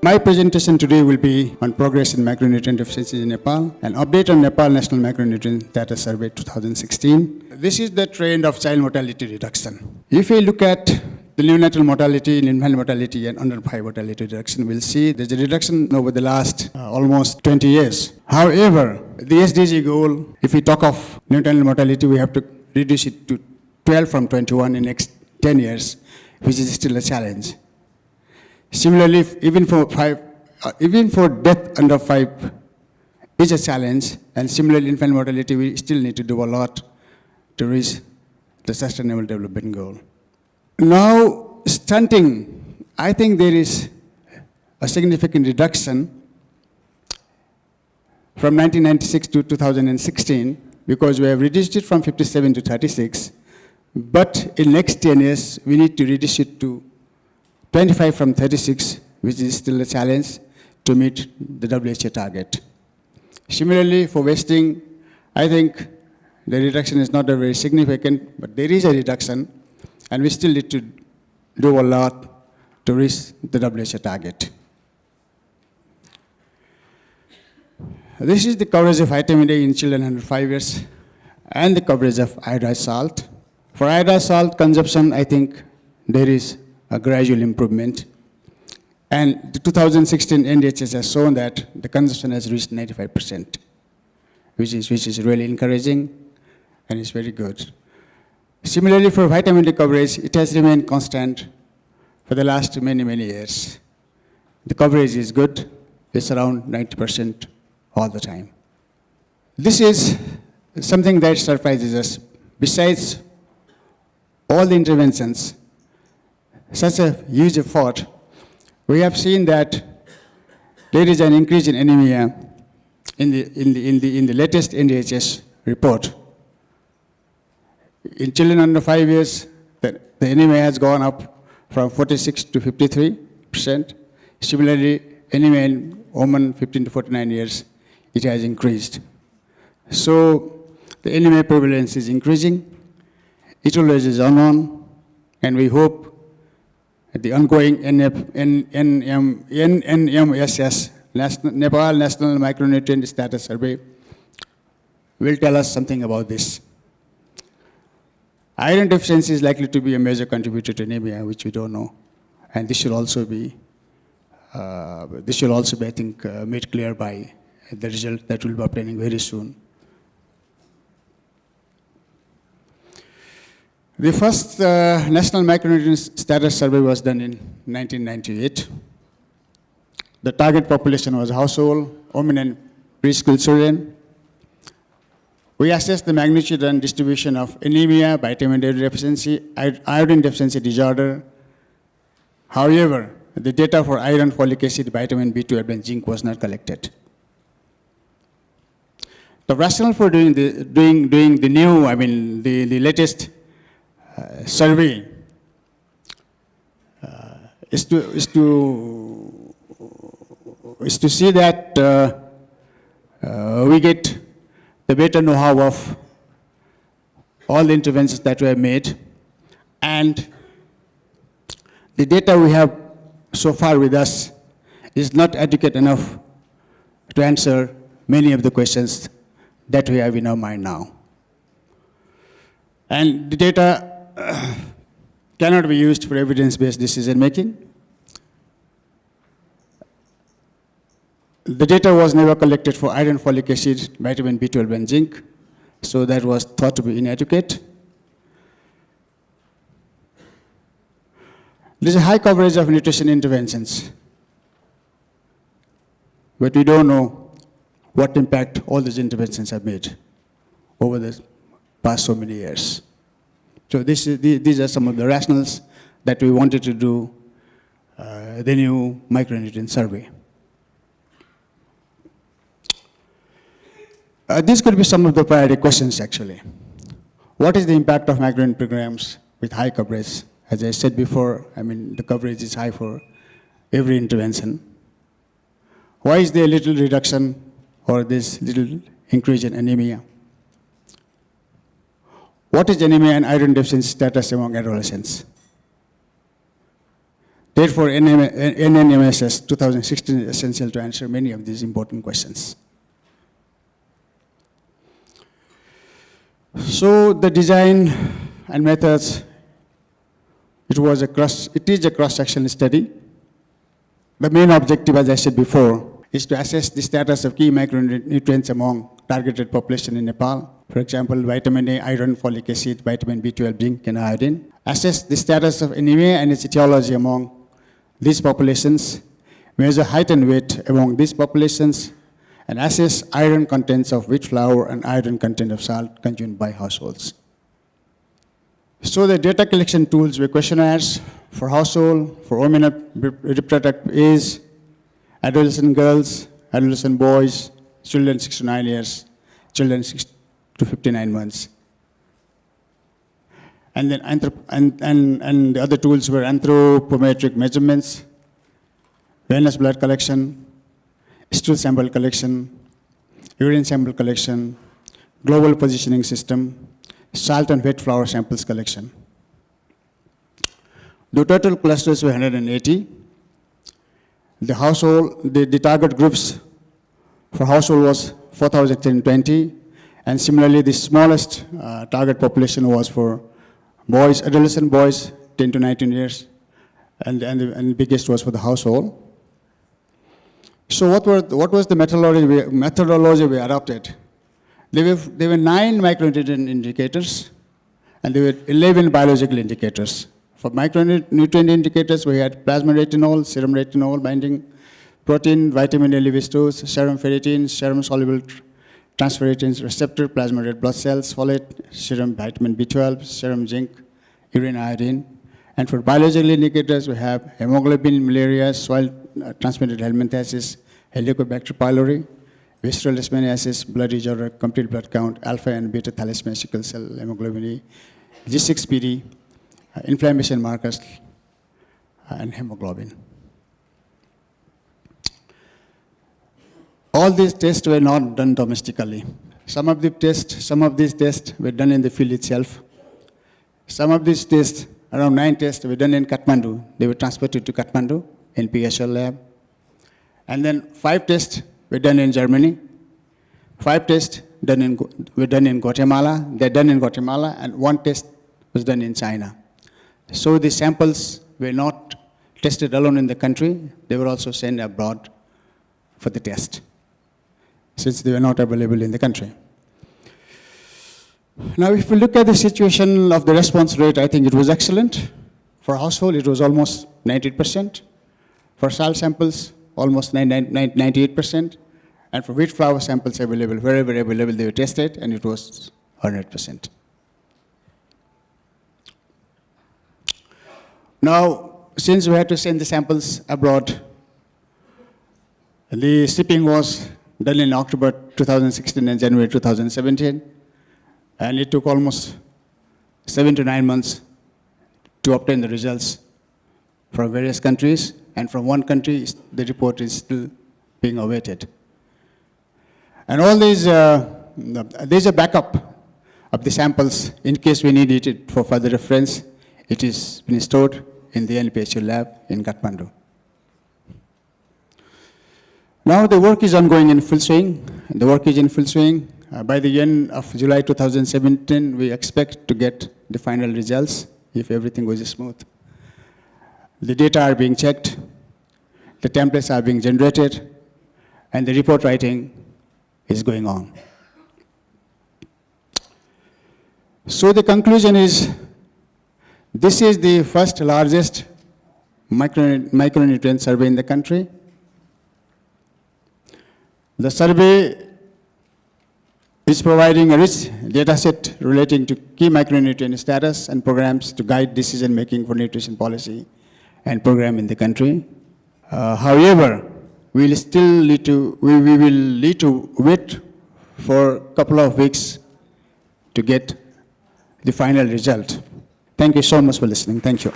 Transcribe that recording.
My presentation today will be on progress in micronutrient deficiencies in Nepal, an update on Nepal National Micronutrient Data Survey 2016. This is the trend of child mortality reduction. If we look at the neonatal mortality, infant mortality, and under 5 mortality reduction, we'll see there's a reduction over the last almost 20 years. However, the SDG goal, if we talk of neonatal mortality, we have to reduce it to 12 from 21 in the next 10 years, which is still a challenge. Similarly, even for death under 5 is a challenge, and similarly, infant mortality, we still need to do a lot to reach the Sustainable Development Goal. Now, stunting, I think there is a significant reduction from 1996 to 2016 because we have reduced it from 57 to 36. But in next 10 years, we need to reduce it to 25 from 36, which is still a challenge to meet the WHO target. Similarly, for wasting, I think the reduction is not very significant, but there is a reduction, and we still need to do a lot to reach the WHO target. This is the coverage of vitamin A in children under 5 years and the coverage of iodized salt. For iodized salt consumption, I think there is a gradual improvement. And the 2016 NDHS has shown that the consumption has reached 95%, which is really encouraging and is very good. Similarly, for vitamin D coverage, it has remained constant for the last many, many years. The coverage is good. It's around 90% all the time. This is something that surprises us. Besides all the interventions, such a huge effort, we have seen that there is an increase in anemia in the latest NDHS report. In children under 5 years, the anemia has gone up from 46 to 53%. Similarly, anemia in women 15 to 49 years, it has increased. So the anemia prevalence is increasing. Etiology is unknown, and we hope the ongoing NMSS, Nepal National Micronutrient Status Survey, will tell us something about this. Iron deficiency is likely to be a major contributor to anemia, which we don't know, and this should also be, I think, made clear by the result that we'll be obtaining very soon. The first National Micronutrient Status Survey was done in 1998. The target population was household, women and preschool children. We assessed the magnitude and distribution of anemia, vitamin D deficiency, iodine deficiency disorder. However, the data for iron, folic acid, vitamin B12, and zinc was not collected. The rationale for doing the latest survey is to see that we get the better know-how of all the interventions that we have made, and the data we have so far with us is not adequate enough to answer many of the questions that we have in our mind now. And the data cannot be used for evidence-based decision-making. The data was never collected for iron, folic acid, vitamin B12, and zinc, so that was thought to be inadequate. There's a high coverage of nutrition interventions, but we don't know what impact all these interventions have made over the past so many years. So these are some of the rationales that we wanted to do the new micronutrient survey. These could be some of the priority questions, actually. What is the impact of micronutrient programs with high coverage? As I said before, the coverage is high for every intervention. Why is there little reduction or this little increase in anemia? What is anemia and iron deficiency status among adolescents? Therefore, NNMSS 2016 is essential to answer many of these important questions. So the design and methods, it is a cross-section study. The main objective, as I said before, is to assess the status of key micronutrients among targeted population in Nepal. For example, vitamin A, iron, folic acid, vitamin B12, zinc, and iodine. Assess the status of anemia and its etiology among these populations. Measure height and weight among these populations, and assess iron contents of wheat flour and iron content of salt consumed by households. So the data collection tools were questionnaires for household, for women of reproductive age, adolescent girls, adolescent boys, children 6 to 9 years, children 6 to 59 months. And then and the other tools were anthropometric measurements, venous blood collection, stool sample collection, urine sample collection, global positioning system, salt and wet flour samples collection. The total clusters were 180. The household, the target groups for household was 4,020, and similarly the smallest target population was for boys, adolescent boys, 10 to 19 years, and the biggest was for the household. So what was the methodology we adopted? There were 9 micronutrient indicators, and there were 11 biological indicators. For micronutrient indicators, we had plasma retinol, serum retinol binding protein, vitamin A levodopa, serum ferritin, serum soluble transferrin receptor, plasma red blood cells, folate, serum vitamin B12, serum zinc, urine iodine. And for biological indicators, we have hemoglobin, malaria, soil transmitted helminthiasis, Helicobacter pylori, visceral leishmaniasis, blood disorder, complete blood count, alpha and beta thalassemia, sickle cell, hemoglobin E, G6PD, inflammation markers, and hemoglobin. All these tests were not done domestically. Some of these tests were done in the field itself. Some of these tests, around 9 tests, were done in Kathmandu. They were transported to Kathmandu in PSL lab. And then 5 tests were done in Germany. 5 tests were done in Guatemala. They're done in Guatemala, and 1 test was done in China. So the samples were not tested alone in the country. They were also sent abroad for the test, since they were not available in the country. Now, if we look at the situation of the response rate, I think it was excellent. For household, it was almost 90%. For salt samples, almost 98%. And for wheat flour samples available, wherever available, they were tested, and it was 100%. Now, since we had to send the samples abroad, the shipping was done in October 2016 and January 2017, and it took almost 7 to 9 months to obtain the results from various countries, and from one country, the report is still being awaited. And all these, there's a backup of the samples in case we need it for further reference. It is been stored in the NPHU lab in Kathmandu. Now the work is ongoing in full swing. The work is in full swing. By the end of July 2017, we expect to get the final results if everything goes smooth. The data are being checked, the templates are being generated, and the report writing is going on. So the conclusion is, this is the first largest micronutrient survey in the country. The survey is providing a rich data set relating to key micronutrient status and programs to guide decision making for nutrition policy and program in the country. However, we will need to wait for a couple of weeks to get the final result. Thank you so much for listening. Thank you.